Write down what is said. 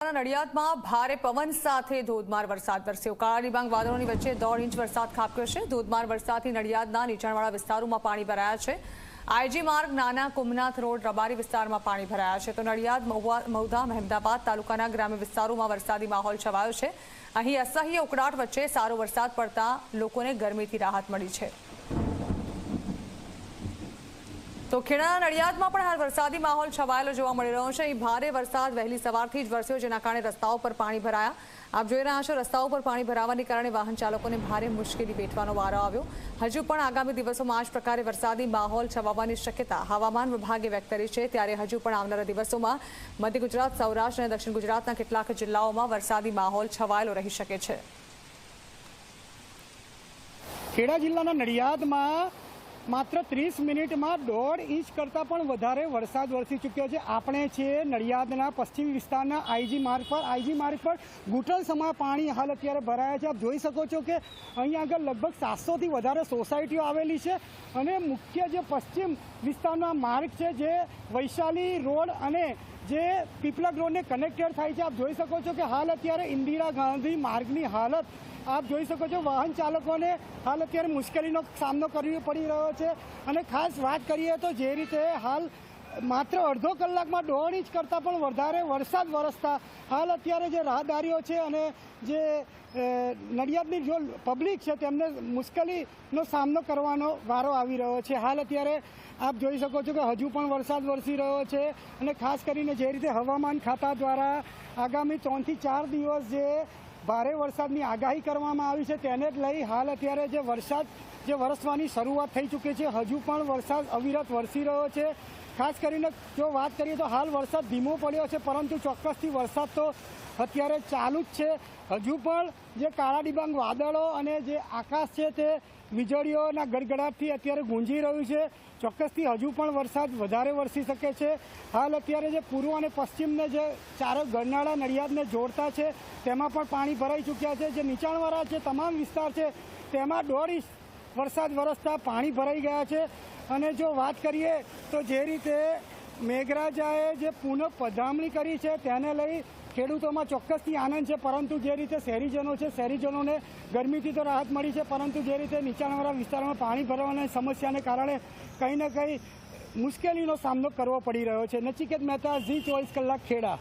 જિલ્લાના નડિયાદમાં ભારે પવન સાથે ધોધમાર વરસાદ વરસ્યો। કાળા ડિબાંગ વાદળોની વચ્ચે 1.5 ઇંચ વરસાદ ખાબક્યો છે। ધોધમાર વરસાદથી નડિયાદના નીચાણવાળા વિસ્તારોમાં પાણી ભરાયા છે। આઈજી માર્ગ, નાના કુમનાથ રોડ, રબારી વિસ્તારમાં પાણી ભરાયા છે, તો નડિયાદ, મહુધા, મહેમદાબાદ તાલુકાના ગ્રામ્ય વિસ્તારોમાં વરસાદી માહોલ છવાયો છે। અહીં અસહ્ય ઉકળાટ વચ્ચે સારો વરસાદ પડતા લોકોને ગરમીથી રાહત મળી છે। તો ખેડાના નડિયાદમાં પણ હાલ વરસાદી માહોલ છવાયેલો જોવા મળી રહ્યો છે। અહીં ભારે વરસાદ વહેલી સવારથી જ વરસ્યો, જેના કારણે રસ્તાઓ પર પાણી ભરાયા। આપ જોઈ રહ્યા છો, રસ્તાઓ પર પાણી ભરાવાને કારણે વાહન ચાલકોને ભારે મુશ્કેલી વેઠવાનો વારો આવ્યો। હજુ પણ આગામી દિવસોમાં આ જ પ્રકારે વરસાદી માહોલ છવાવાની શક્યતા હવામાન વિભાગે વ્યક્ત કરી છે। ત્યારે હજુ પણ આવનારા દિવસોમાં મધ્ય ગુજરાત, સૌરાષ્ટ્ર અને દક્ષિણ ગુજરાતના કેટલાક જિલ્લાઓમાં વરસાદી માહોલ છવાયેલો રહી શકે છે। ખેડા જિલ્લાના નડિયાદમાં માત્ર 30 મિનિટમાં 1.5 ઇંચ કરતાં પણ વધારે વરસાદ વરસી ચૂક્યો છે। આપણે છીએ નડિયાદના પશ્ચિમ વિસ્તારના આઈજી માર્ગ પર ઘૂંટણ સમા પાણી હાલ અત્યારે ભરાયા છે। આપ જોઈ શકો છો કે અહીં આગળ લગભગ 700થી વધારે સોસાયટીઓ આવેલી છે અને મુખ્ય જે પશ્ચિમ વિસ્તારનો માર્ગ છે, જે વૈશાલી રોડ અને જે પીપલગ રોડને કનેક્ટેડ થાય છે। આપ જોઈ શકો છો કે હાલ અત્યારે ઇન્દિરા ગાંધી માર્ગની હાલત આપ જોઈ શકો છો। વાહન ચાલકોને હાલ અત્યારે મુશ્કેલીનો સામનો કરવો પડી રહ્યો છે અને ખાસ વાત કરીએ તો જે રીતે હાલ માત્ર અડધો કલાકમાં 1.5 ઇંચ કરતાં પણ વધારે વરસાદ વરસતા હાલ અત્યારે જે રાહદારીઓ છે અને જે નડિયાદની જો પબ્લિક છે તેમને મુશ્કેલીનો સામનો કરવાનો વારો આવી રહ્યો છે। હાલ અત્યારે આપ જોઈ શકો છો કે હજુ પણ વરસાદ વરસી રહ્યો છે અને ખાસ કરીને જે રીતે હવામાન ખાતા દ્વારા આગામી 3 થી 4 દિવસ જે ભારે વરસાદની આગાહી કરવામાં આવી છે, તેને જ લઈ હાલ અત્યારે જે વરસાદ વરસવાની શરૂઆત થઈ ચૂકી છે। હજુ પણ વરસાદ અવિરત વરસી રહ્યો છે। ખાસ કરીને જો વાત કરીએ તો હાલ વરસાદ ધીમો પડ્યો છે, પરંતુ ચોક્કસથી વરસાદ તો અત્યારે ચાલુ જ છે। હજુ પણ જે કાળા ડિબાંગ વાદળો અને જે આકાશ છે તે વીજળીઓના ગડગડાટથી અત્યારે ગુંજી રહ્યું છે। ચોક્કસથી હજુ પણ વરસાદ વધારે વરસી શકે છે। હાલ અત્યારે જે પૂર્વ અને પશ્ચિમને જે ચારો ગરનાળા નડિયાદને જોડતા છે તેમાં પણ પાણી ભરાઈ ચૂક્યા છે। જે નીચાણવાળા છે તમામ વિસ્તાર છે તેમાં 1.5 ઇંચ વરસાદ વરસતા પાણી ભરાઈ ગયા છે। અને જો વાત કરીએ તો જે રીતે મેઘરાજાએ જે પુનઃ પધરામણી કરી છે તેને લઈ ખેડૂતોમાં ચોક્કસથી આનંદ છે, પરંતુ જે રીતે શહેરીજનો છે, શહેરીજનોને ગરમીથી તો રાહત મળી છે, પરંતુ જે રીતે નીચાણવાળા વિસ્તારોમાં પાણી ભરવાની સમસ્યાને કારણે કંઈ ને કંઈ મુશ્કેલીનો સામનો કરવો પડી રહ્યો છે। નચિકેત મહેતા, ઝી 24 કલાક, ખેડા।